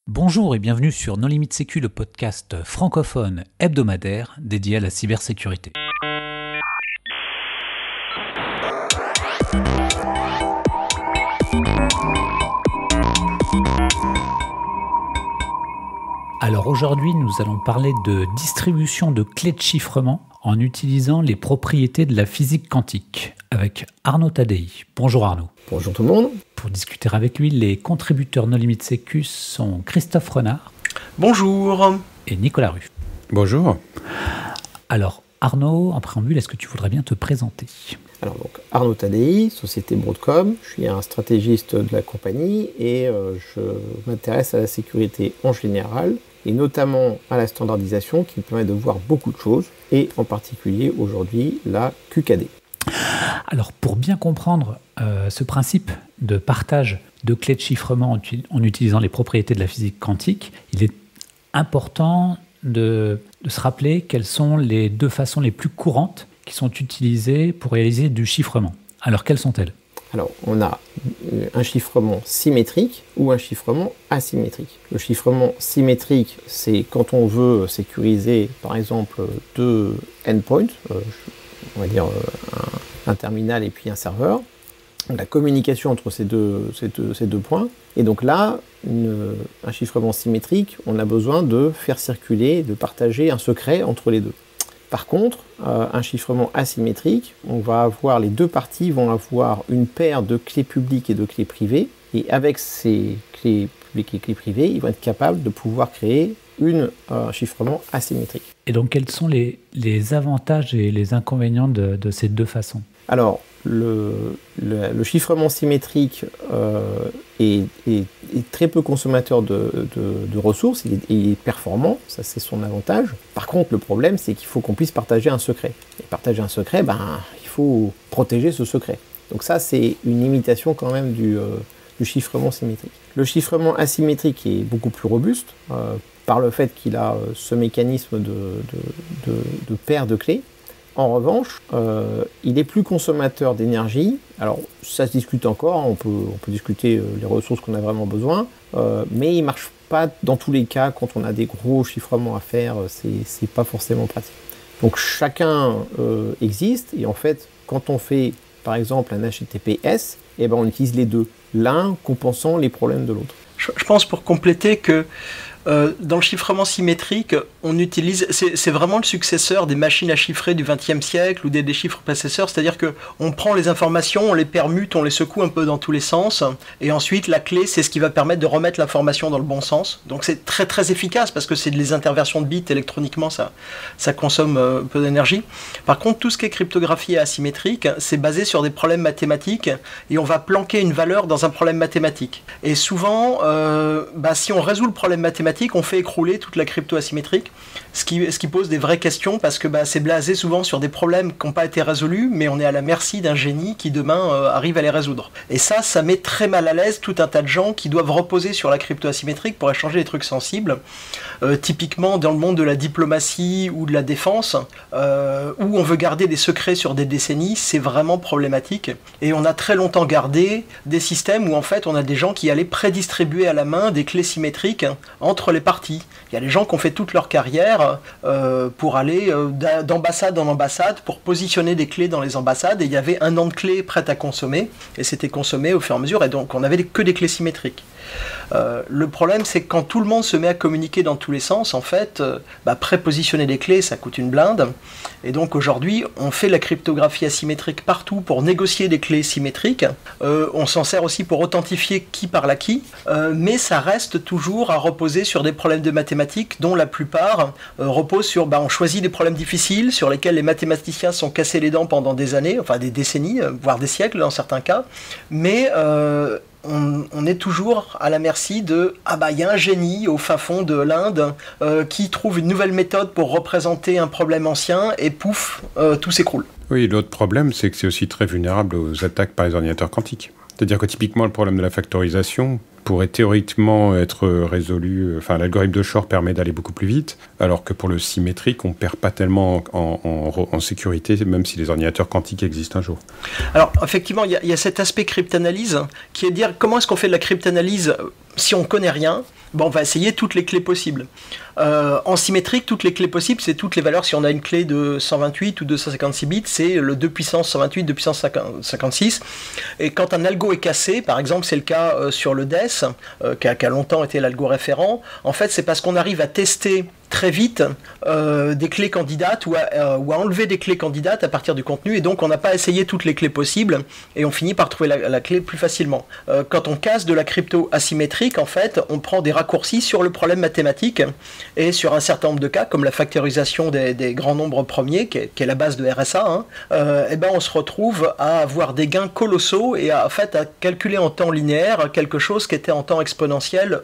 Bonjour et bienvenue sur No Limit Sécu, le podcast francophone hebdomadaire dédié à la cybersécurité. Alors aujourd'hui, nous allons parler de distribution de clés de chiffrement en utilisant les propriétés de la physique quantique avec Arnaud Tadei. Bonjour Arnaud. Bonjour tout le monde. Pour discuter avec lui, les contributeurs No Limit Sécu sont Christophe Renard. Bonjour. Et Nicolas Ruff. Bonjour. Alors Arnaud, en préambule, est-ce que tu voudrais bien te présenter ? Alors donc Arnaud Tadei, société Broadcom, je suis un stratégiste de la compagnie et je m'intéresse à la sécurité en général et notamment à la standardisation qui me permet de voir beaucoup de choses et en particulier aujourd'hui la QKD. Alors pour bien comprendre ce principe de partage de clés de chiffrement en utilisant les propriétés de la physique quantique, il est important de se rappeler quelles sont les deux façons les plus courantes qui sont utilisées pour réaliser du chiffrement. Alors quelles sont-elles ? Alors on a un chiffrement symétrique ou un chiffrement asymétrique. Le chiffrement symétrique, c'est quand on veut sécuriser par exemple deux endpoints, on va dire un terminal et puis un serveur, la communication entre ces deux points. Et donc là, un chiffrement symétrique, on a besoin de faire circuler, de partager un secret entre les deux. Par contre, un chiffrement asymétrique, les deux parties vont avoir une paire de clés publiques et de clés privées, et avec ces clés publiques et clés privées, ils vont être capables de pouvoir créer un chiffrement asymétrique. Et donc, quels sont les avantages et les inconvénients de ces deux façons ? Alors, le chiffrement symétrique est très peu consommateur de ressources, il est performant, ça c'est son avantage. Par contre, le problème, c'est qu'il faut qu'on puisse partager un secret. Et partager un secret, il faut protéger ce secret. Donc ça, c'est une limitation quand même du chiffrement symétrique. Le chiffrement asymétrique est beaucoup plus robuste, par le fait qu'il a ce mécanisme de paire de clés. En revanche, il est plus consommateur d'énergie. Alors, ça se discute encore, on peut discuter les ressources qu'on a vraiment besoin, mais il ne marche pas dans tous les cas. Quand on a des gros chiffrements à faire, c'est pas forcément pratique. Donc, chacun existe, et en fait, quand on fait, par exemple, un HTTPS, on utilise les deux, l'un compensant les problèmes de l'autre. Je pense pour compléter que dans le chiffrement symétrique, on utilise, c'est vraiment le successeur des machines à chiffrer du XXe siècle ou des chiffres processeurs, c'est-à-dire qu'on prend les informations, on les permute, on les secoue un peu dans tous les sens, et ensuite la clé, c'est ce qui va permettre de remettre l'information dans le bon sens. Donc c'est très très efficace parce que c'est des interversions de bits électroniquement, ça consomme peu d'énergie. Par contre, tout ce qui est cryptographie asymétrique, c'est basé sur des problèmes mathématiques, et on va planquer une valeur dans un problème mathématique. Et souvent, si on résout le problème mathématique, on fait écrouler toute la crypto asymétrique, ce qui pose des vraies questions parce que c'est basé souvent sur des problèmes qui n'ont pas été résolus, mais on est à la merci d'un génie qui demain arrive à les résoudre. Et ça met très mal à l'aise tout un tas de gens qui doivent reposer sur la crypto asymétrique pour échanger des trucs sensibles. Typiquement dans le monde de la diplomatie ou de la défense, où on veut garder des secrets sur des décennies, c'est vraiment problématique. Et on a très longtemps gardé des systèmes où en fait on a des gens qui allaient prédistribuer à la main des clés symétriques entre les parties. Il y a des gens qui ont fait toute leur carrière pour aller d'ambassade en ambassade, pour positionner des clés dans les ambassades, et il y avait un an de clés prêtes à consommer, et c'était consommé au fur et à mesure, et donc on n'avait que des clés symétriques. Le problème, c'est que quand tout le monde se met à communiquer dans tous les sens, en fait, prépositionner des clés, ça coûte une blinde. Et donc aujourd'hui, on fait la cryptographie asymétrique partout pour négocier des clés symétriques. On s'en sert aussi pour authentifier qui parle à qui, mais ça reste toujours à reposer sur des problèmes de mathématiques dont la plupart reposent sur, on choisit des problèmes difficiles sur lesquels les mathématiciens se sont cassés les dents pendant des années, enfin des décennies, voire des siècles dans certains cas, mais on est toujours à la merci de il y a un génie au fin fond de l'Inde qui trouve une nouvelle méthode pour représenter un problème ancien et pouf, tout s'écroule. Oui, l'autre problème, c'est que c'est aussi très vulnérable aux attaques par les ordinateurs quantiques. C'est-à-dire que typiquement, le problème de la factorisation pourrait théoriquement être résolu, l'algorithme de Shor permet d'aller beaucoup plus vite, alors que pour le symétrique, on ne perd pas tellement en sécurité, même si les ordinateurs quantiques existent un jour. Alors, effectivement, il y a cet aspect cryptanalyse, qui est de dire comment est-ce qu'on fait de la cryptanalyse si on ne connaît rien. on va essayer toutes les clés possibles. En symétrique, toutes les clés possibles, c'est toutes les valeurs. Si on a une clé de 128 ou 256 bits, c'est le 2 puissance 128, 2 puissance 56. Et quand un algo est cassé, par exemple, c'est le cas sur le DES, qui a longtemps été l'algo référent, en fait, c'est parce qu'on arrive à tester très vite des clés candidates ou à enlever des clés candidates à partir du contenu, et donc on n'a pas essayé toutes les clés possibles et on finit par trouver la clé plus facilement. Quand on casse de la crypto asymétrique, en fait, on prend des raccourcis sur le problème mathématique, et sur un certain nombre de cas, comme la factorisation des grands nombres premiers, qui est la base de RSA, et ben on se retrouve à avoir des gains colossaux et en fait à calculer en temps linéaire quelque chose qui était en temps exponentiel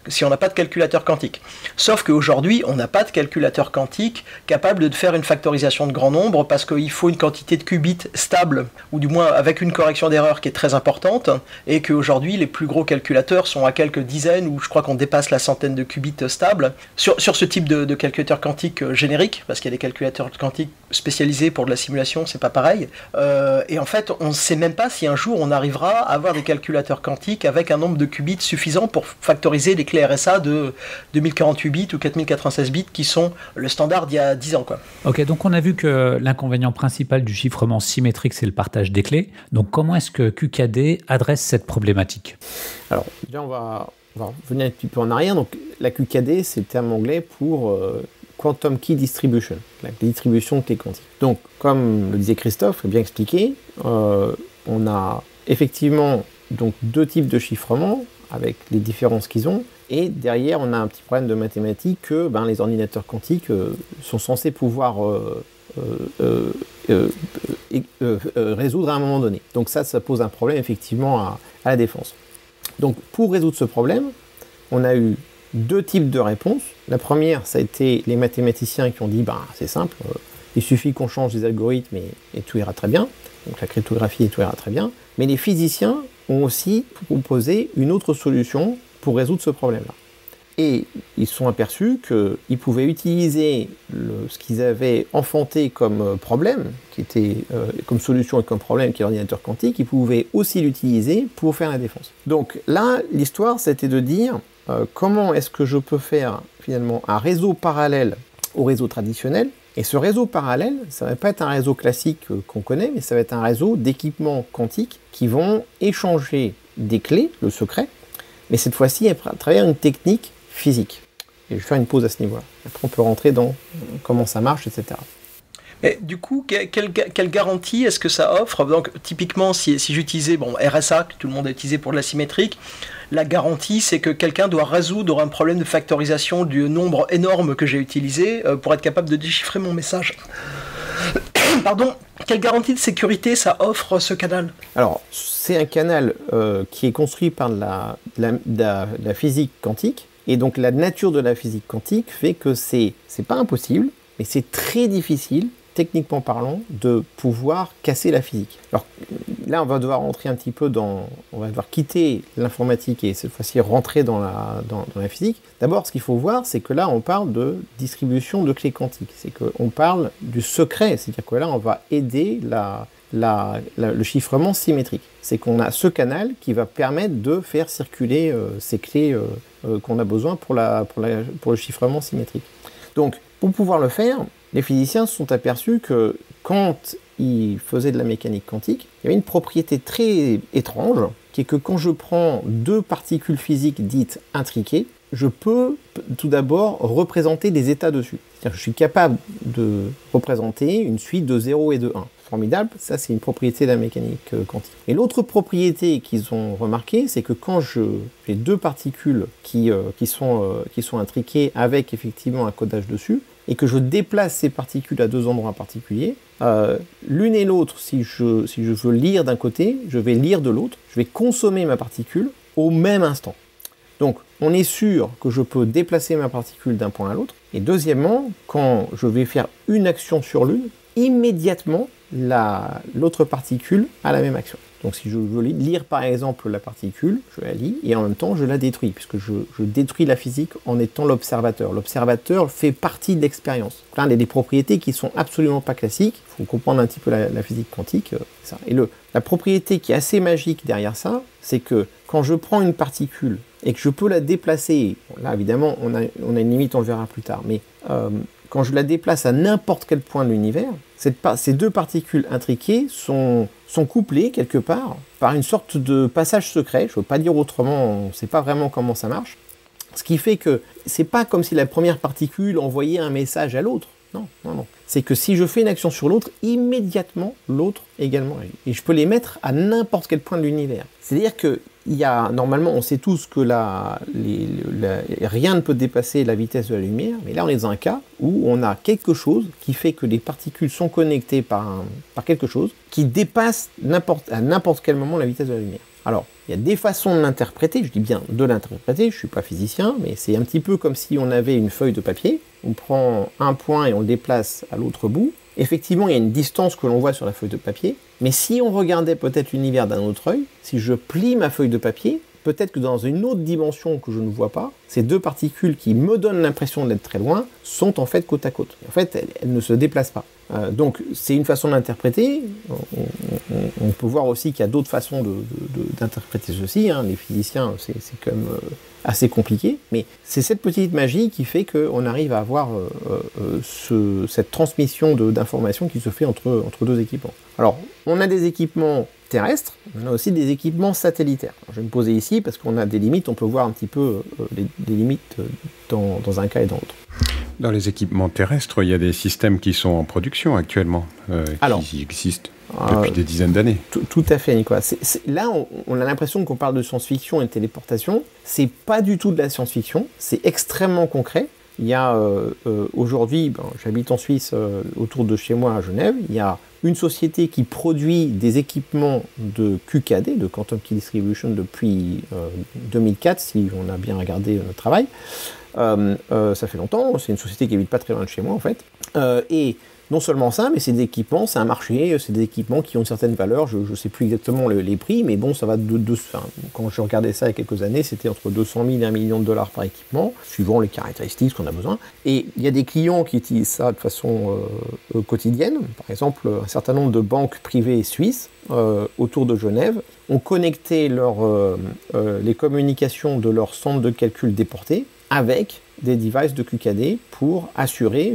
si on n'a pas de calculateur quantique. Sauf qu'aujourd'hui, on n'a pas de calculateur quantique capable de faire une factorisation de grands nombres parce qu'il faut une quantité de qubits stable, ou du moins avec une correction d'erreur qui est très importante, et qu'aujourd'hui les plus gros calculateurs sont à quelques dizaines, ou je crois qu'on dépasse la centaine de qubits stables sur ce type de calculateur quantique générique, parce qu'il y a des calculateurs quantiques spécialisés pour de la simulation, c'est pas pareil. Et en fait, on ne sait même pas si un jour on arrivera à avoir des calculateurs quantiques avec un nombre de qubits suffisant pour factoriser les clés RSA de 2048 bits ou 4096 bits qui sont le standard d'il y a 10 ans, quoi. Ok, donc on a vu que l'inconvénient principal du chiffrement symétrique, c'est le partage des clés. Donc comment est-ce que QKD adresse cette problématique? Alors, déjà, on va revenir un petit peu en arrière. Donc, la QKD, c'est le terme anglais pour Quantum Key Distribution, la distribution de clés quantiques. Donc, comme le disait Christophe, bien expliqué, on a effectivement donc, deux types de chiffrement avec les différences qu'ils ont. Et derrière, on a un petit problème de mathématiques que les ordinateurs quantiques sont censés pouvoir résoudre à un moment donné. Donc ça pose un problème effectivement à la défense. Donc pour résoudre ce problème, on a eu deux types de réponses. La première, ça a été les mathématiciens qui ont dit c'est simple, il suffit qu'on change les algorithmes et tout ira très bien. Donc la cryptographie et tout ira très bien. Mais les physiciens ont aussi proposé une autre solution pour résoudre ce problème-là. Et ils se sont aperçus qu'ils pouvaient utiliser ce qu'ils avaient enfanté comme problème, qui était comme solution et comme problème, qui est l'ordinateur quantique, ils pouvaient aussi l'utiliser pour faire la défense. Donc là, l'histoire, c'était de dire comment est-ce que je peux faire finalement un réseau parallèle au réseau traditionnel. Et ce réseau parallèle, ça ne va pas être un réseau classique qu'on connaît, mais ça va être un réseau d'équipements quantiques qui vont échanger des clés, le secret, mais cette fois-ci à travers une technique physique. Et je vais faire une pause à ce niveau-là. Après, on peut rentrer dans comment ça marche, etc. Mais du coup, quelle garantie est-ce que ça offre? Donc, typiquement, si j'utilisais RSA, que tout le monde a utilisé pour de la symétrique, la garantie, c'est que quelqu'un doit résoudre un problème de factorisation du nombre énorme que j'ai utilisé pour être capable de déchiffrer mon message. Pardon, quelle garantie de sécurité ça offre, ce canal? Alors, c'est un canal qui est construit par la physique quantique. Et donc, la nature de la physique quantique fait que c'est pas impossible, mais c'est très difficile, techniquement parlant, de pouvoir casser la physique. Alors là, on va devoir rentrer un petit peu on va devoir quitter l'informatique et cette fois-ci rentrer dans la physique. D'abord, ce qu'il faut voir, c'est que là, on parle de distribution de clés quantiques. C'est qu'on parle du secret, c'est-à-dire que là, on va aider le chiffrement symétrique. C'est qu'on a ce canal qui va permettre de faire circuler ces clés qu'on a besoin pour le chiffrement symétrique. Donc, pour pouvoir le faire, les physiciens se sont aperçus que quand ils faisaient de la mécanique quantique, il y avait une propriété très étrange, qui est que quand je prends deux particules physiques dites intriquées, je peux tout d'abord représenter des états dessus. C'est-à-dire que je suis capable de représenter une suite de 0 et de 1. Formidable, ça c'est une propriété de la mécanique quantique. Et l'autre propriété qu'ils ont remarqué, c'est que quand j'ai deux particules qui sont intriquées avec effectivement un codage dessus, et que je déplace ces particules à deux endroits particuliers, l'une et l'autre, si je veux lire d'un côté, je vais lire de l'autre, je vais consommer ma particule au même instant. Donc, on est sûr que je peux déplacer ma particule d'un point à l'autre. Et deuxièmement, quand je vais faire une action sur l'une, immédiatement, l'autre particule a la même action. Donc si je veux lire par exemple la particule, je la lis et en même temps je la détruis, puisque je détruis la physique en étant l'observateur. L'observateur fait partie de l'expérience. Là, il y a des propriétés qui sont absolument pas classiques. Il faut comprendre un petit peu la physique quantique. Ça. Et la propriété qui est assez magique derrière ça, c'est que quand je prends une particule et que je peux la déplacer, là évidemment on a une limite, on le verra plus tard, mais quand je la déplace à n'importe quel point de l'univers, ces deux particules intriquées sont couplées quelque part par une sorte de passage secret, je ne veux pas dire autrement, on ne sait pas vraiment comment ça marche, ce qui fait que c'est pas comme si la première particule envoyait un message à l'autre, non. C'est que si je fais une action sur l'autre, immédiatement l'autre également agit. Et je peux les mettre à n'importe quel point de l'univers. C'est-à-dire que normalement, on sait tous que rien ne peut dépasser la vitesse de la lumière, mais là on est dans un cas où on a quelque chose qui fait que les particules sont connectées par quelque chose qui dépasse à n'importe quel moment la vitesse de la lumière. Alors, il y a des façons de l'interpréter, je dis bien de l'interpréter, je ne suis pas physicien, mais c'est un petit peu comme si on avait une feuille de papier, on prend un point et on le déplace à l'autre bout. Effectivement, il y a une distance que l'on voit sur la feuille de papier, mais si on regardait peut-être l'univers d'un autre œil, si je plie ma feuille de papier, peut-être que dans une autre dimension que je ne vois pas, ces deux particules qui me donnent l'impression d'être très loin sont en fait côte à côte. En fait, elles ne se déplacent pas. Donc c'est une façon d'interpréter. On peut voir aussi qu'il y a d'autres façons d'interpréter ceci. Les physiciens, c'est quand même assez compliqué. Mais c'est cette petite magie qui fait qu'on arrive à avoir cette transmission d'informations qui se fait entre deux équipements. Alors, on a des équipements terrestres, on a aussi des équipements satellitaires. Alors, je vais me poser ici parce qu'on a des limites, on peut voir un petit peu les limites dans un cas et dans l'autre. Dans les équipements terrestres, il y a des systèmes qui sont en production actuellement, qui existent depuis des dizaines d'années. Tout à fait, Nicolas. Là, on a l'impression qu'on parle de science-fiction et de téléportation. C'est pas du tout de la science-fiction, c'est extrêmement concret. Il y a aujourd'hui, j'habite en Suisse, autour de chez moi à Genève, il y a une société qui produit des équipements de QKD, de Quantum Key Distribution, depuis 2004, si on a bien regardé notre travail. Ça fait longtemps, c'est une société qui habite pas très loin de chez moi en fait. Et non seulement ça, mais c'est des équipements, c'est un marché, c'est des équipements qui ont une certaine valeur, je ne sais plus exactement les prix, mais bon, ça va quand je regardais ça il y a quelques années, c'était entre 200 000 et 1 million de dollars par équipement, suivant les caractéristiques qu'on a besoin. Et il y a des clients qui utilisent ça de façon quotidienne. Par exemple, un certain nombre de banques privées suisses autour de Genève ont connecté les communications de leur centre de calcul déporté avec des devices de QKD pour assurer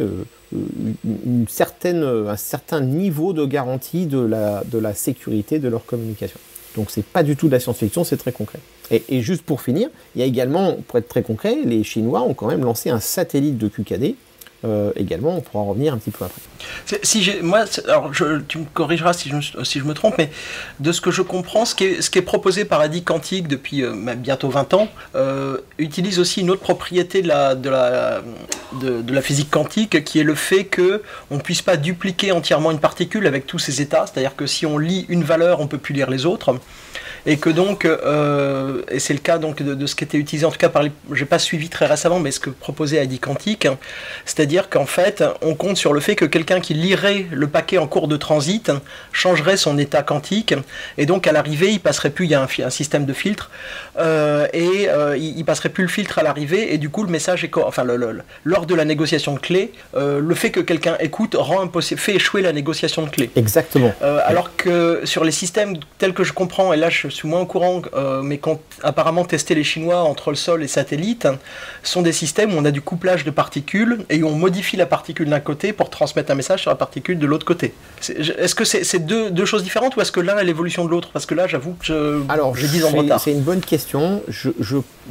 un certain niveau de garantie de la sécurité de leur communication. Donc c'est pas du tout de la science-fiction, c'est très concret. Et juste pour finir, il y a également, pour être très concret, les Chinois ont quand même lancé un satellite de QKD. Également, on pourra en revenir un petit peu après. Tu me corrigeras si je me trompe, mais de ce que je comprends, ce qui est proposé par Adi Quantique depuis bientôt 20 ans, utilise aussi une autre propriété de la physique quantique, qui est le fait qu'on ne puisse pas dupliquer entièrement une particule avec tous ses états, c'est-à-dire que si on lit une valeur, on ne peut plus lire les autres. Et que donc, et c'est le cas donc de ce qui était utilisé, en tout cas j'ai pas suivi très récemment, mais ce que proposait Adi Quantique, c'est-à-dire qu'en fait, on compte sur le fait que quelqu'un qui lirait le paquet en cours de transit changerait son état quantique, et donc à l'arrivée, il passerait plus, il y a un système de filtre, il passerait plus le filtre à l'arrivée, et du coup le message est lors de la négociation de clé, le fait que quelqu'un écoute fait échouer la négociation de clé. Exactement. Alors que sur les systèmes tels que je comprends, et là je suis moins au courant, mais qu'ont apparemment testé les Chinois entre le sol et satellite, sont des systèmes où on a du couplage de particules et où on modifie la particule d'un côté pour transmettre un message sur la particule de l'autre côté. Est-ce que c'est deux choses différentes, ou est-ce que l'un est l'évolution de l'autre? Parce que là, j'avoue que j'ai 10 ans de retard. C'est une bonne question. Je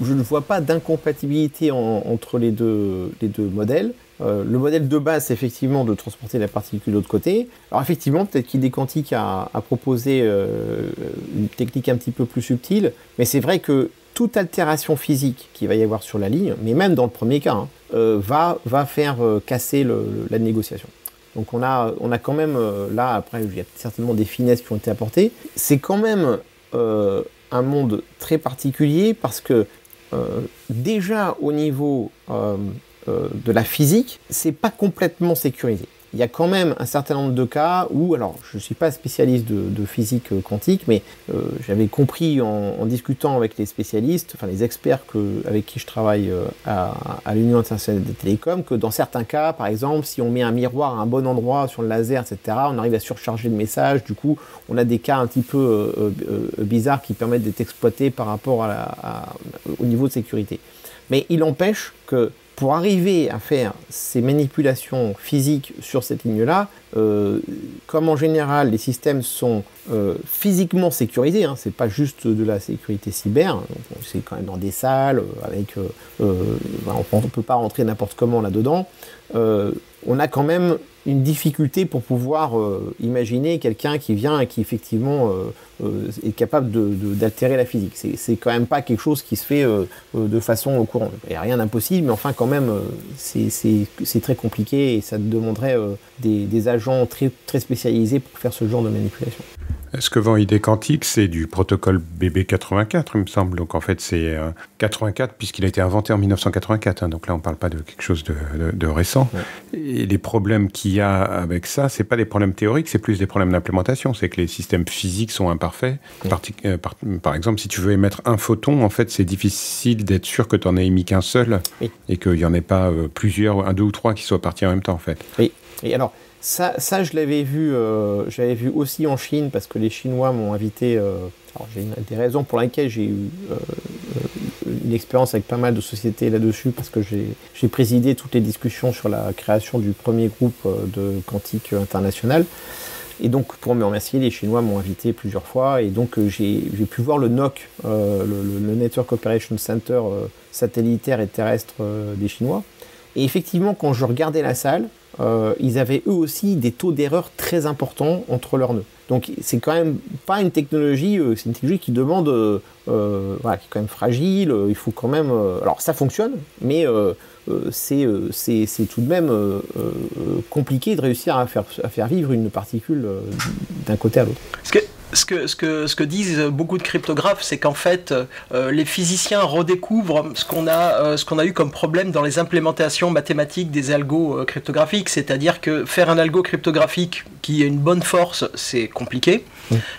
ne vois pas d'incompatibilité entre les deux modèles. Le modèle de base, c'est effectivement de transporter la particule de l'autre côté. Alors effectivement, peut-être qu'ID Quantique a proposé une technique un petit peu plus subtile, mais c'est vrai que toute altération physique qu'il va y avoir sur la ligne, mais même dans le premier cas, va faire casser la négociation. Donc on a quand même, là, après, il y a certainement des finesses qui ont été apportées. C'est quand même un monde très particulier parce que déjà au niveau de la physique, c'est pas complètement sécurisé. il y a quand même un certain nombre de cas où, alors je ne suis pas spécialiste de physique quantique, mais j'avais compris en discutant avec les spécialistes, enfin les experts avec qui je travaille à l'Union internationale des télécoms, que dans certains cas, par exemple, si on met un miroir à un bon endroit sur le laser, etc., on arrive à surcharger le message. Du coup, on a des cas un petit peu bizarres qui permettent d'être exploités par rapport au niveau de sécurité. Mais il empêche que pour arriver à faire ces manipulations physiques sur cette ligne-là, comme en général les systèmes sont physiquement sécurisés, hein, c'est pas juste de la sécurité cyber, c'est quand même dans des salles, on ne peut pas rentrer n'importe comment là-dedans, on a quand même une difficulté pour pouvoir imaginer quelqu'un qui vient et qui effectivement est capable d'altérer la physique. C'est quand même pas quelque chose qui se fait de façon courante. Il n'y a rien d'impossible, mais enfin quand même c'est très compliqué et ça demanderait des agents très, très spécialisés pour faire ce genre de manipulation. Ce que vend ID Quantique, c'est du protocole BB84, il me semble. Donc en fait, c'est 84 puisqu'il a été inventé en 1984. Hein. Donc là, on ne parle pas de quelque chose de récent. Ouais. Et les problèmes qu'il y a avec ça, c'est pas des problèmes théoriques, c'est plus des problèmes d'implémentation. C'est que les systèmes physiques sont imparfaits. Ouais. Par exemple, si tu veux émettre un photon, en fait, c'est difficile d'être sûr que tu n'en aies émis qu'un seul et qu'il n'y en ait pas plusieurs, 2 ou 3 qui soient partis en même temps, en fait. Oui. Et alors, ça je l'avais vu aussi en Chine parce que les Chinois m'ont invité. Alors j'ai des raisons pour lesquelles j'ai eu une expérience avec pas mal de sociétés là-dessus parce que j'ai présidé toutes les discussions sur la création du premier groupe de quantique international. Et donc, pour me remercier, les Chinois m'ont invité plusieurs fois et donc j'ai pu voir le NOC, le Network Operations Center satellitaire et terrestre des Chinois. Et effectivement, quand je regardais la salle, ils avaient eux aussi des taux d'erreur très importants entre leurs nœuds. Donc c'est quand même pas une technologie, c'est une technologie qui demande, qui est quand même fragile. Il faut quand même, alors ça fonctionne, mais c'est tout de même compliqué de réussir à faire vivre une particule d'un côté à l'autre. Ce que disent beaucoup de cryptographes, c'est qu'en fait, les physiciens redécouvrent ce qu'on a eu comme problème dans les implémentations mathématiques des algos cryptographiques. C'est-à-dire que faire un algo cryptographique qui a une bonne force, c'est compliqué.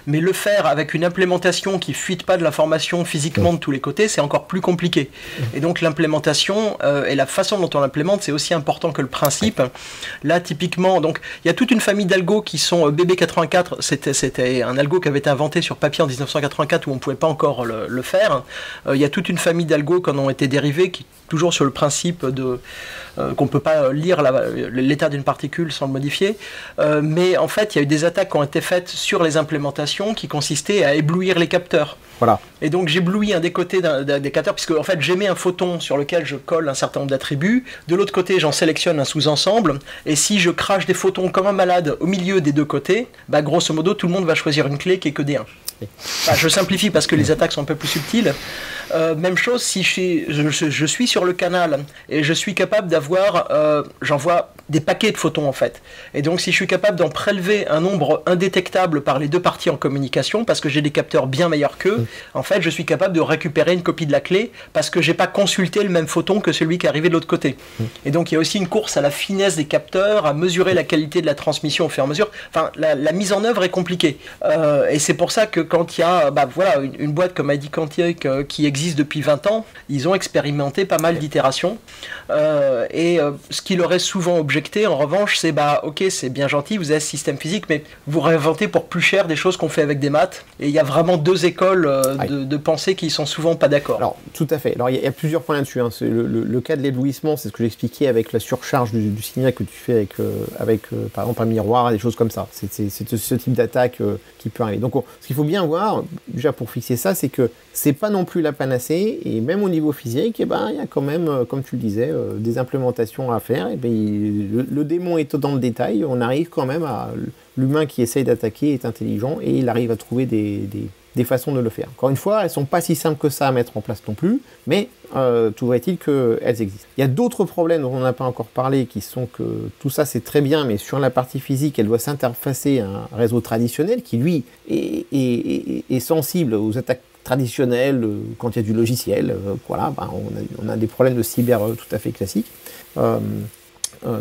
Mais le faire avec une implémentation qui ne fuite pas de l'information physiquement de tous les côtés, c'est encore plus compliqué. Et donc l'implémentation et la façon dont on l'implémente, c'est aussi important que le principe. Là, typiquement, donc il y a toute une famille d'algos qui sont BB84, c'était un algo qui avait été inventé sur papier en 1984 où on ne pouvait pas encore le faire. Il y a toute une famille d'algos qui en ont été dérivés, qui toujours sur le principe qu'on ne peut pas lire l'état d'une particule sans le modifier. Mais en fait, il y a eu des attaques qui ont été faites sur les implémentations qui consistaient à éblouir les capteurs. Voilà. Et donc j'éblouis un des côtés des capteurs, puisque en fait j'émets un photon sur lequel je colle un certain nombre d'attributs. De l'autre côté, j'en sélectionne un sous-ensemble. Et si je crache des photons comme un malade au milieu des deux côtés, bah, grosso modo, tout le monde va choisir une clé qui est que des 1. Enfin, je simplifie parce que les attaques sont un peu plus subtiles. Même chose si je suis sur le canal et je suis capable d'avoir, j'envoie des paquets de photons en fait. Et donc si je suis capable d'en prélever un nombre indétectable par les deux parties en communication, parce que j'ai des capteurs bien meilleurs qu'eux, en fait je suis capable de récupérer une copie de la clé parce que j'ai pas consulté le même photon que celui qui est arrivé de l'autre côté. Et donc il y a aussi une course à la finesse des capteurs, à mesurer la qualité de la transmission au fur et à mesure. Enfin, la mise en œuvre est compliquée. Et c'est pour ça que quand il y a une boîte comme ID Quantique qui existe depuis 20 ans, ils ont expérimenté pas mal d'itérations. Ce qui leur est souvent objecté, en revanche, c'est ok, c'est bien gentil, vous avez ce système physique, mais vous réinventez pour plus cher des choses qu'on fait avec des maths. Et il y a vraiment deux écoles de pensée qui sont souvent pas d'accord. Alors, tout à fait. Alors, il y a plusieurs points là-dessus. Hein. Le cas de l'éblouissement, c'est ce que j'expliquais avec la surcharge du signal que tu fais avec par exemple, un miroir, des choses comme ça. C'est ce type d'attaque qui peut arriver. Donc, ce qu'il faut bien voir, déjà pour fixer ça, c'est que c'est pas non plus la panacée, et même au niveau physique, il y a quand même, comme tu le disais, des implémentations à faire. Et le démon est dans le détail, on arrive quand même à... L'humain qui essaye d'attaquer est intelligent, et il arrive à trouver des façons de le faire. Encore une fois, elles ne sont pas si simples que ça à mettre en place non plus, mais trouverait-il qu'elles existent. Il y a d'autres problèmes dont on n'a pas encore parlé, qui sont que tout ça c'est très bien, mais sur la partie physique, elle doit s'interfacer à un réseau traditionnel qui, lui, est sensible aux attaques traditionnelles quand il y a du logiciel. On a des problèmes de cyber tout à fait classiques.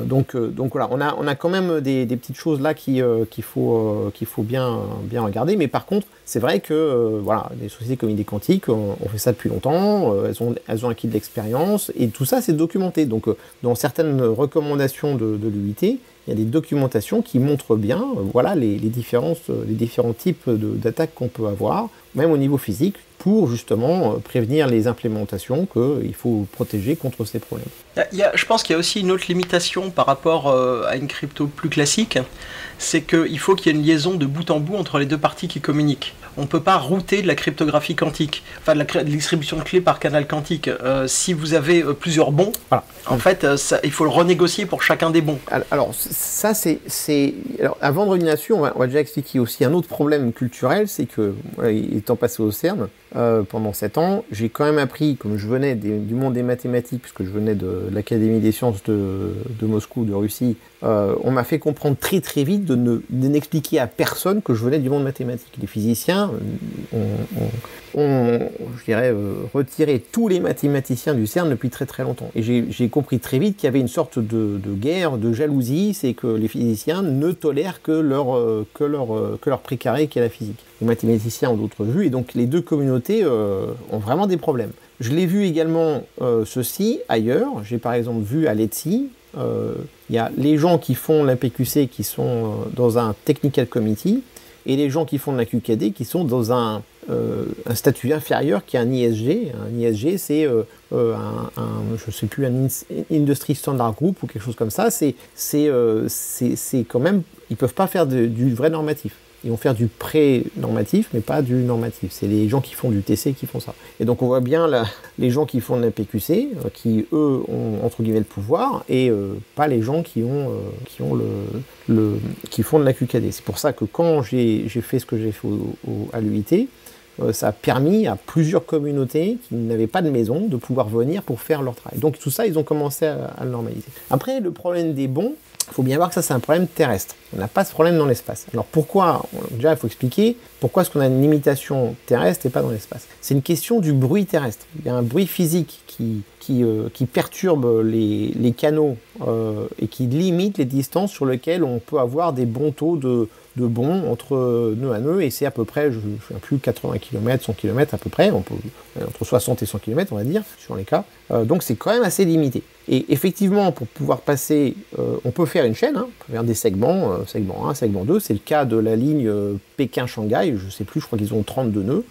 Donc voilà, on a quand même des petites choses là qu'il faut bien regarder. Mais par contre, c'est vrai que voilà, les sociétés comme ID Quantique ont fait ça depuis longtemps. Elles ont acquis de l'expérience et tout ça c'est documenté. Donc dans certaines recommandations de l'UIT, il y a des documentations qui montrent bien voilà, les différents types d'attaques qu'on peut avoir, même au niveau physique, pour justement prévenir les implémentations qu'il faut protéger contre ces problèmes. Je pense qu'il y a aussi une autre limitation par rapport à une crypto plus classique, c'est qu'il faut qu'il y ait une liaison de bout en bout entre les deux parties qui communiquent. On ne peut pas router de la cryptographie quantique, enfin de la distribution de clés par canal quantique. Si vous avez plusieurs bons, voilà. En fait, il faut le renégocier pour chacun des bons. Alors ça, alors, avant de revenir là-dessus, on va déjà expliquer aussi un autre problème culturel, c'est que, étant passé au CERN, pendant 7 ans, j'ai quand même appris, comme je venais du monde des mathématiques, puisque je venais de l'Académie des sciences de Moscou, de Russie, on m'a fait comprendre très très vite de n'expliquer à personne que je venais du monde mathématique. Les physiciens ont je dirais, retiré tous les mathématiciens du CERN depuis très très longtemps. Et j'ai compris très vite qu'il y avait une sorte de guerre, de jalousie, c'est que les physiciens ne tolèrent que leur précaré qui est la physique. Les mathématiciens ont d'autres vues, et donc les deux communautés ont vraiment des problèmes. Je l'ai vu également ceci ailleurs. J'ai par exemple vu à l'ETSI, il y a les gens qui font l'APQC qui sont dans un Technical Committee, et les gens qui font de la QKD qui sont dans un statut inférieur qui est un ISG. Un ISG, c'est je sais plus, un Industry Standard Group ou quelque chose comme ça. C'est quand même, ils peuvent pas faire du vrai normatif. Ils vont faire du pré-normatif, mais pas du normatif. C'est les gens qui font du TC qui font ça. Et donc on voit bien les gens qui font de la PQC, qui eux ont entre guillemets le pouvoir, et pas les gens qui font de la QKD. C'est pour ça que quand j'ai fait ce que j'ai fait à l'UIT, ça a permis à plusieurs communautés qui n'avaient pas de maison de pouvoir venir pour faire leur travail. Donc tout ça, ils ont commencé à le normaliser. Après, le problème des bons, il faut bien voir que ça, c'est un problème terrestre. On n'a pas ce problème dans l'espace. Alors pourquoi, déjà il faut expliquer, pourquoi est-ce qu'on a une limitation terrestre et pas dans l'espace? C'est une question du bruit terrestre. Il y a un bruit physique qui perturbe les canaux et qui limite les distances sur lesquelles on peut avoir des bons taux de bons entre nœud à nœud, et c'est à peu près, je ne sais plus, 80 km, 100 km à peu près, entre 60 et 100 km on va dire, sur les cas. Donc c'est quand même assez limité. Et effectivement, pour pouvoir passer, on peut faire une chaîne, on peut faire des segments, segment 1, segment 2, c'est le cas de la ligne Pékin-Shanghai, je ne sais plus, je crois qu'ils ont 32 nœuds.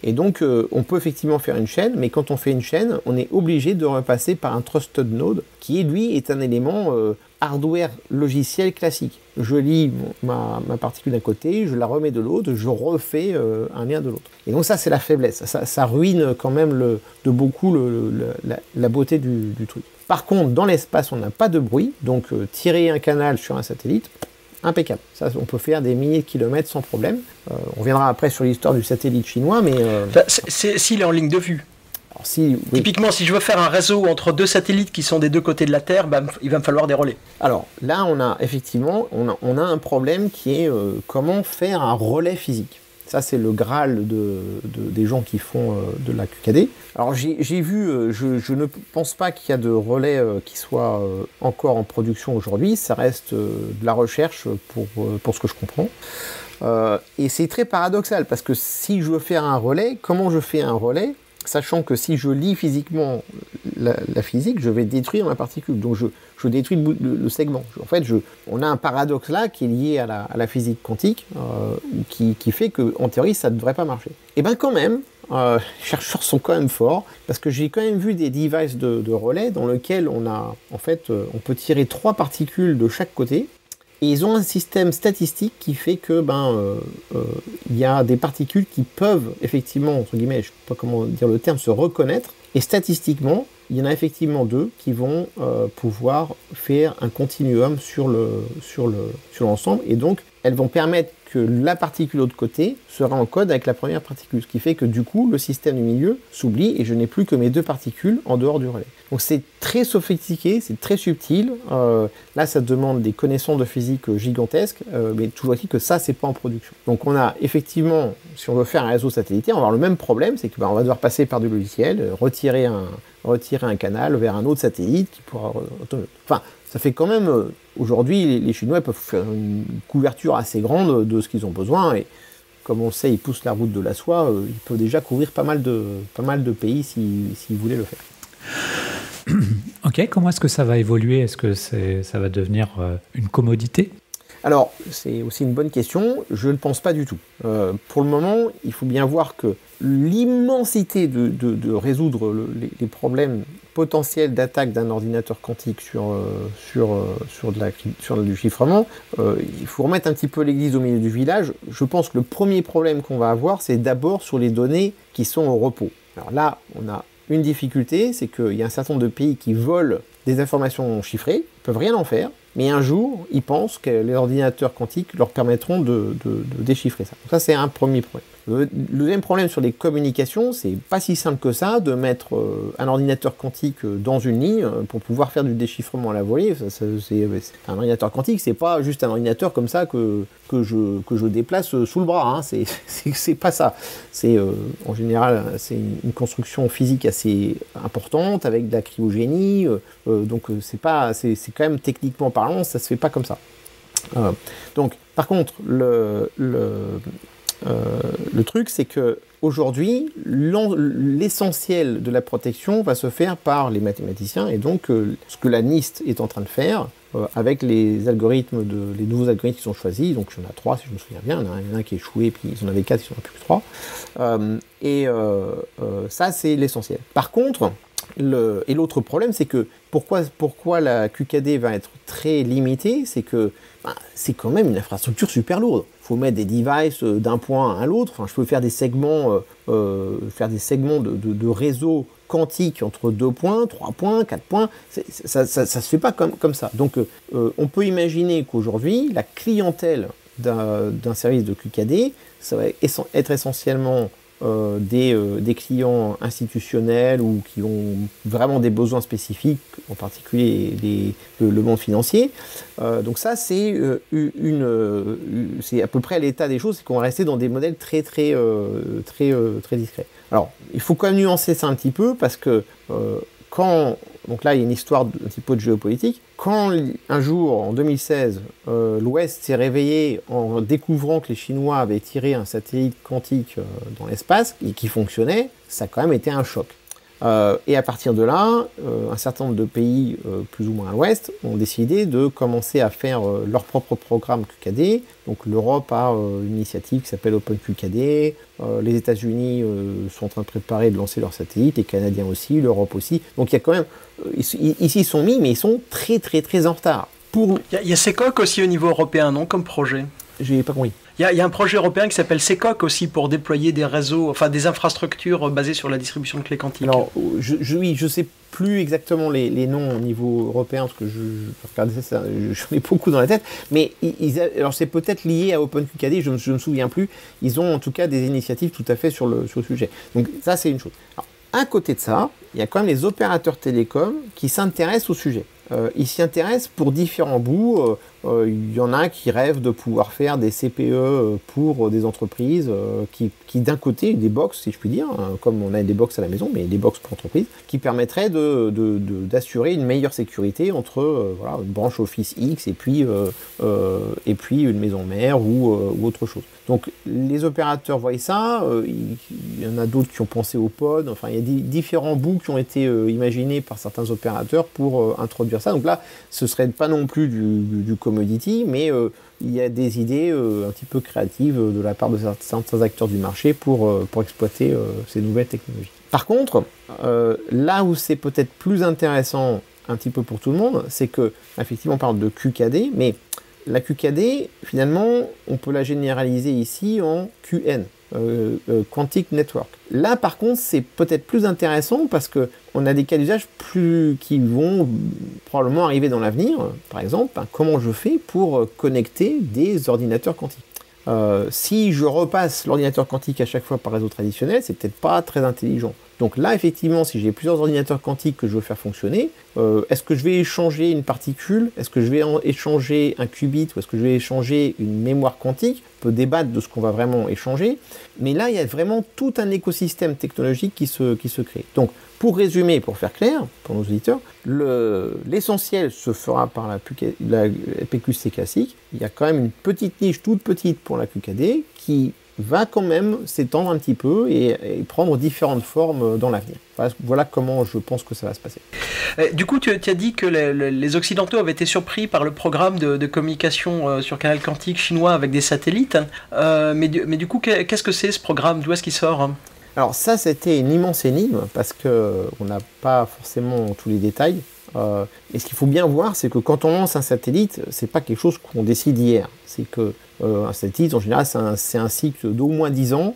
Et donc on peut effectivement faire une chaîne, mais quand on fait une chaîne, on est obligé de repasser par un trusted node, qui lui est un élément hardware logiciel classique. Je lis ma particule d'un côté, je la remets de l'autre, je refais un lien de l'autre. Et donc ça, c'est la faiblesse. Ça ruine quand même de beaucoup la beauté du truc. Par contre, dans l'espace, on n'a pas de bruit, donc tirer un canal sur un satellite, impeccable. Ça, on peut faire des milliers de kilomètres sans problème. On reviendra après sur l'histoire du satellite chinois, mais... s'il est en ligne de vue. Alors, oui. Typiquement, si je veux faire un réseau entre deux satellites qui sont des deux côtés de la Terre, il va me falloir des relais. Alors là, on a effectivement on a un problème qui est comment faire un relais physique. Ça, c'est le Graal des gens qui font de la QKD. Alors j'ai vu, je ne pense pas qu'il y a de relais qui soient encore en production aujourd'hui. Ça reste de la recherche pour ce que je comprends. Et c'est très paradoxal, parce que si je veux faire un relais, comment je fais un relais ? Sachant que si je lis physiquement la physique, je vais détruire ma particule. Donc je détruis le segment. En fait, on a un paradoxe là qui est lié à la physique quantique, qui fait qu'en théorie, ça ne devrait pas marcher. Et bien quand même, les chercheurs sont quand même forts, parce que j'ai quand même vu des devices de relais dans lesquels on peut tirer 3 particules de chaque côté. Et ils ont un système statistique qui fait que y a des particules qui peuvent effectivement, entre guillemets, je ne sais pas comment dire le terme, se reconnaître. Et statistiquement, il y en a effectivement 2 qui vont pouvoir faire un continuum sur l'ensemble. Et donc, elles vont permettre que la particule de l'autre côté sera en code avec la première particule. Ce qui fait que du coup, le système du milieu s'oublie et je n'ai plus que mes 2 particules en dehors du relais. Donc c'est très sophistiqué, c'est très subtil. Là, ça demande des connaissances de physique gigantesques, mais toujours est-il que ça, c'est pas en production. Donc on a effectivement, si on veut faire un réseau satellitaire, on va avoir le même problème, c'est qu'on va devoir passer par du logiciel, retirer retirer un canal vers un autre satellite qui pourra... Enfin, ça fait quand même... Aujourd'hui, les Chinois peuvent faire une couverture assez grande de ce qu'ils ont besoin, et comme on le sait, ils poussent la route de la soie, ils peuvent déjà couvrir pas mal de pays s'ils voulaient le faire. Ok, comment est-ce que ça va évoluer? Est-ce que ça va devenir une commodité? Alors, c'est aussi une bonne question, je ne le pense pas du tout. Pour le moment, il faut bien voir que l'immensité de résoudre les problèmes potentiels d'attaque d'un ordinateur quantique sur du chiffrement, il faut remettre un petit peu l'église au milieu du village. Je pense que le premier problème qu'on va avoir, c'est d'abord sur les données qui sont au repos. Alors là, on a une difficulté, c'est qu'il y a un certain nombre de pays qui volent des informations chiffrées, ils ne peuvent rien en faire, mais un jour, ils pensent que les ordinateurs quantiques leur permettront de déchiffrer ça. Donc ça, c'est un premier problème. Le deuxième problème sur les communications, c'est pas si simple que ça de mettre un ordinateur quantique dans une ligne pour pouvoir faire du déchiffrement à la volée. Un ordinateur quantique, c'est pas juste un ordinateur comme ça que je déplace sous le bras. Hein. C'est pas ça. C'est en général, c'est une construction physique assez importante avec de la cryogénie. Donc c'est quand même techniquement parlant, ça se fait pas comme ça. Donc par contre, le truc, c'est que aujourd'hui, l'essentiel de la protection va se faire par les mathématiciens, et donc ce que la NIST est en train de faire avec les algorithmes, les nouveaux algorithmes qui sont choisis. Donc il y en a 3 si je me souviens bien, il y en a un qui est échoué, puis ils en avaient 4, ils en ont plus que 3. Ça, c'est l'essentiel. Par contre, l'autre problème, c'est que pourquoi la QKD va être très limitée, c'est que c'est quand même une infrastructure super lourde. Il faut mettre des devices d'un point à l'autre. Enfin, je peux faire des segments, de réseau quantique entre 2 points, 3 points, 4 points. Ça se fait pas comme ça. Donc, on peut imaginer qu'aujourd'hui, la clientèle d'un service de QKD, ça va être essentiellement des clients institutionnels ou qui ont vraiment des besoins spécifiques, en particulier le monde financier. Donc ça, c'est à peu près l'état des choses, c'est qu'on va rester dans des modèles très discrets. Alors, il faut quand même nuancer ça un petit peu, parce que donc là, il y a une histoire un petit peu de géopolitique. Quand un jour, en 2016, l'Ouest s'est réveillé en découvrant que les Chinois avaient tiré un satellite quantique dans l'espace et qui fonctionnait, ça a quand même été un choc. Et à partir de là, un certain nombre de pays, plus ou moins à l'Ouest, ont décidé de commencer à faire leur propre programme QKD. Donc l'Europe a une initiative qui s'appelle OpenQKD, les États-Unis sont en train de préparer de lancer leur satellite, les Canadiens aussi, l'Europe aussi. Donc il y a quand même, ici ils sont mis, mais ils sont très en retard. Il y a SECOC aussi au niveau européen, non, comme projet? J'ai pas compris. Il y a un projet européen qui s'appelle SECOC aussi pour déployer des réseaux, enfin des infrastructures basées sur la distribution de clés quantiques. Alors, je sais plus exactement les noms au niveau européen, parce que j'en ai beaucoup dans la tête, mais alors c'est peut-être lié à OpenQKD, je me souviens plus. Ils ont en tout cas des initiatives tout à fait sur le sujet. Donc ça, c'est une chose. Alors, à côté de ça, il y a quand même les opérateurs télécoms qui s'intéressent au sujet. Ils s'y intéressent pour différents bouts. Il y en a qui rêvent de pouvoir faire des CPE pour des entreprises qui d'un côté, des box, si je puis dire, comme on a des box à la maison, mais des box pour entreprises, qui permettraient d'assurer une meilleure sécurité entre une branche Office X et puis une maison mère ou autre chose. Donc les opérateurs voient ça, il y en a d'autres qui ont pensé au pod, enfin il y a différents bouts qui ont été imaginés par certains opérateurs pour introduire ça. Donc là, ce serait pas non plus du commodity, mais il y a des idées un petit peu créatives de la part de certains acteurs du marché pour exploiter ces nouvelles technologies. Par contre, là où c'est peut-être plus intéressant un petit peu pour tout le monde, c'est que, effectivement, on parle de QKD, mais la QKD, finalement, on peut la généraliser ici en QN, Quantic Network. Là, par contre, c'est peut-être plus intéressant parce qu'on a des cas d'usage qui vont probablement arriver dans l'avenir. Par exemple, comment je fais pour connecter des ordinateurs quantiques ? Si je repasse l'ordinateur quantique à chaque fois par réseau traditionnel, c'est peut-être pas très intelligent. Donc là, effectivement, si j'ai plusieurs ordinateurs quantiques que je veux faire fonctionner, est-ce que je vais échanger une particule? Est-ce que je vais échanger un qubit? Ou est-ce que je vais échanger une mémoire quantique? On peut débattre de ce qu'on va vraiment échanger. Mais là, il y a vraiment tout un écosystème technologique qui se crée. Donc, pour résumer, pour faire clair, pour nos auditeurs, l'essentiel se fera par la PQC classique. Il y a quand même une petite niche toute petite pour la QKD qui va quand même s'étendre un petit peu et prendre différentes formes dans l'avenir. Voilà comment je pense que ça va se passer. Du coup, tu as dit que les Occidentaux avaient été surpris par le programme de communication sur canal quantique chinois avec des satellites. Mais du coup, qu'est-ce que c'est ce programme? D'où est-ce qu'il sort? Alors ça, c'était une immense énigme parce qu'on n'a pas forcément tous les détails. Et ce qu'il faut bien voir, c'est que quand on lance un satellite, c'est pas quelque chose qu'on décide hier. C'est que un satellite, en général, c'est un cycle d'au moins 10 ans.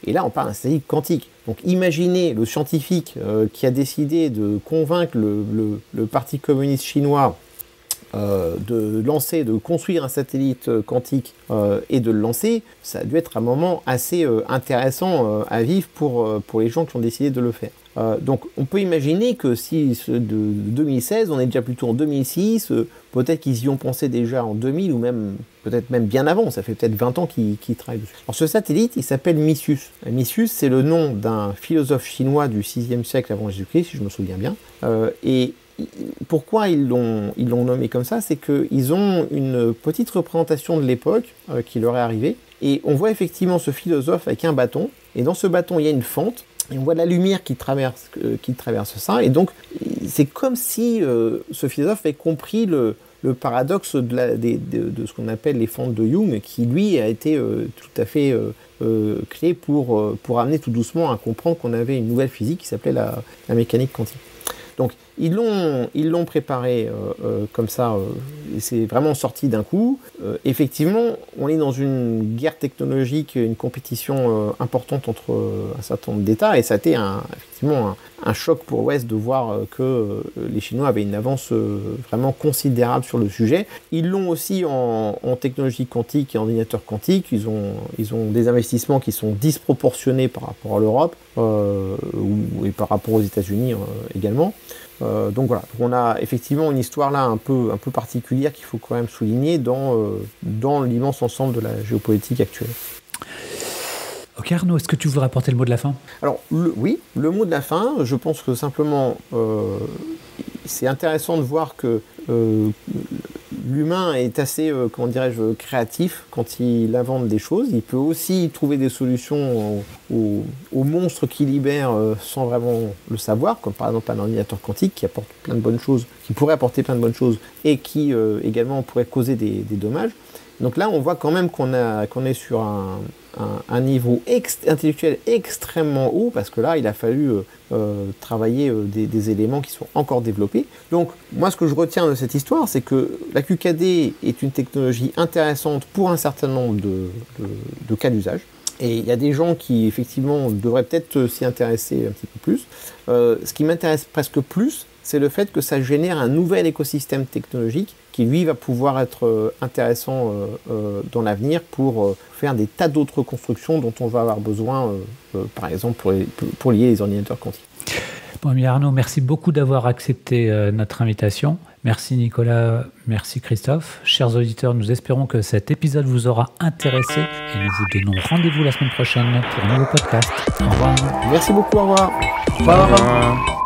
Et là, on parle d'un satellite quantique. Donc imaginez le scientifique qui a décidé de convaincre le Parti communiste chinois de construire un satellite quantique et de le lancer. Ça a dû être un moment assez intéressant à vivre pour les gens qui ont décidé de le faire. Donc on peut imaginer que si de 2016, on est déjà plutôt en 2006, peut-être qu'ils y ont pensé déjà en 2000 ou même peut-être même bien avant, ça fait peut-être 20 ans qu'ils travaillent dessus. Alors ce satellite, il s'appelle Misius. Misius, c'est le nom d'un philosophe chinois du 6e siècle avant Jésus-Christ, si je me souviens bien. Et pourquoi ils l'ont nommé comme ça, c'est qu'ils ont une petite représentation de l'époque qui leur est arrivée, et on voit effectivement ce philosophe avec un bâton, et dans ce bâton il y a une fente, et on voit la lumière qui traverse ça, et donc c'est comme si ce philosophe avait compris le paradoxe de ce qu'on appelle les fentes de Jung, qui lui a été tout à fait clé pour amener tout doucement à comprendre qu'on avait une nouvelle physique qui s'appelait la mécanique quantique. Donc ils l'ont préparé comme ça, et c'est vraiment sorti d'un coup. Effectivement, on est dans une guerre technologique, une compétition importante entre un certain nombre d'États, et ça a été effectivement un choc pour l'Ouest de voir que les Chinois avaient une avance vraiment considérable sur le sujet. Ils l'ont aussi en technologie quantique et en ordinateur quantique. Ils ont des investissements qui sont disproportionnés par rapport à l'Europe et par rapport aux États-Unis également. Donc voilà, on a effectivement une histoire là un peu particulière qu'il faut quand même souligner dans l'immense ensemble de la géopolitique actuelle. Ok Arnaud, est-ce que tu voudrais apporter le mot de la fin? Alors oui, le mot de la fin, je pense que simplement c'est intéressant de voir que l'humain est assez, comment dirais-je, créatif quand il invente des choses. Il peut aussi trouver des solutions aux monstres qu'il libère sans vraiment le savoir, comme par exemple un ordinateur quantique qui apporte plein de bonnes choses, qui pourrait apporter plein de bonnes choses et qui également pourrait causer des dommages. Donc là, on voit quand même qu'on est sur un niveau intellectuel extrêmement haut, parce que là, il a fallu travailler des éléments qui sont encore développés. Donc, moi, ce que je retiens de cette histoire, c'est que la QKD est une technologie intéressante pour un certain nombre de cas d'usage. Et il y a des gens qui, effectivement, devraient peut-être s'y intéresser un petit peu plus. Ce qui m'intéresse presque plus, c'est le fait que ça génère un nouvel écosystème technologique qui, lui, va pouvoir être intéressant dans l'avenir pour faire des tas d'autres constructions dont on va avoir besoin, par exemple, pour lier les ordinateurs quantiques. Bon, mais Arnaud, merci beaucoup d'avoir accepté notre invitation. Merci Nicolas, merci Christophe. Chers auditeurs, nous espérons que cet épisode vous aura intéressé et nous vous donnons rendez-vous la semaine prochaine pour un nouveau podcast. Au revoir. Merci beaucoup, au revoir. Au revoir.